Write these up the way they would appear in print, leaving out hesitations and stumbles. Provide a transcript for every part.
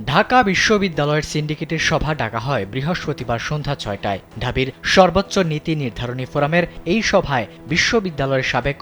ঢাকা বিশ্ববিদ্যালয়ের সিন্ডিকেটের সভা ডাকা হয় বৃহস্পতিবার সন্ধ্যা ৬টায়। ঢাবির সর্বোচ্চ নীতি নির্ধারণী ফোরামের এই সভায় বিশ্ববিদ্যালয়ের সাবেক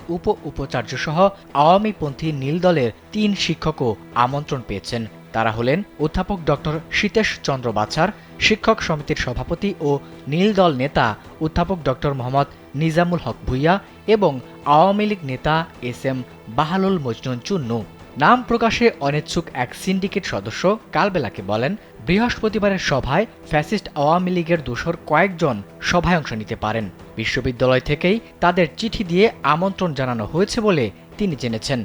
উপাচার্যসহ আওয়ামীপন্থী নীল দলের ৩ শিক্ষকও আমন্ত্রণ পেয়েছেন। তারা হলেন অধ্যাপক ডক্টর সীতেশ চন্দ্র বাছার, শিক্ষক সমিতির সভাপতি ও নীল দল নেতা অধ্যাপক ডক্টর মোহাম্মদ নিজামুল হক ভূঁইয়া এবং আওয়ামী লীগ নেতা এস.এম. বাহালুল মজনুন চুন্নু। নাম প্রকাশে অনিচ্ছুক এক সিন্ডিকেট সদস্য কালবেলাকে বলেন, বৃহস্পতিবারের সভায় ফ্যাসিস্ট আওয়ামী লীগের দোসর কয়েকজন সভায় অংশ নিতে পারেন। বিশ্ববিদ্যালয় থেকেই তাদের চিঠি দিয়ে আমন্ত্রণ জানানো হয়েছে বলে তিনি জেনেছেন।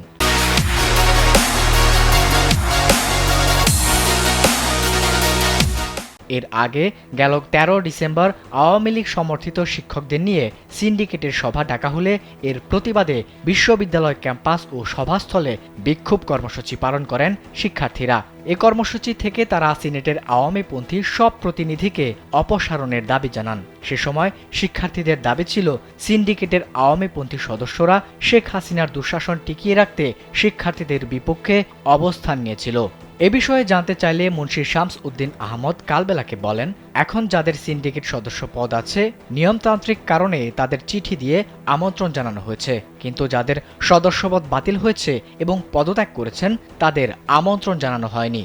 এর আগে গেল ১৩ ডিসেম্বর আওয়ামী লীগ সমর্থিত শিক্ষকদের নিয়ে সিন্ডিকেটের সভা ডাকা হলে এর প্রতিবাদে বিশ্ববিদ্যালয় ক্যাম্পাস ও সভাস্থলে বিক্ষোভ কর্মসূচি পালন করেন শিক্ষার্থীরা। এ কর্মসূচি থেকে তারা সিনেটের আওয়ামীপন্থী সব প্রতিনিধিকে অপসারণের দাবি জানান। সে সময় শিক্ষার্থীদের দাবি ছিল, সিন্ডিকেটের আওয়ামীপন্থী সদস্যরা শেখ হাসিনার দুঃশাসন টিকিয়ে রাখতে শিক্ষার্থীদের বিপক্ষে অবস্থান নিয়েছিল। এ বিষয়ে জানতে চাইলে মুন্সি শামস উদ্দিন আহমদ কালবেলাকে বলেন, এখন যাদের সিন্ডিকেট সদস্য পদ আছে, নিয়মতান্ত্রিক কারণে তাদের চিঠি দিয়ে আমন্ত্রণ জানানো হয়েছে, কিন্তু যাদের সদস্যপদ বাতিল হয়েছে এবং পদত্যাগ করেছেন তাদের আমন্ত্রণ জানানো হয়নি।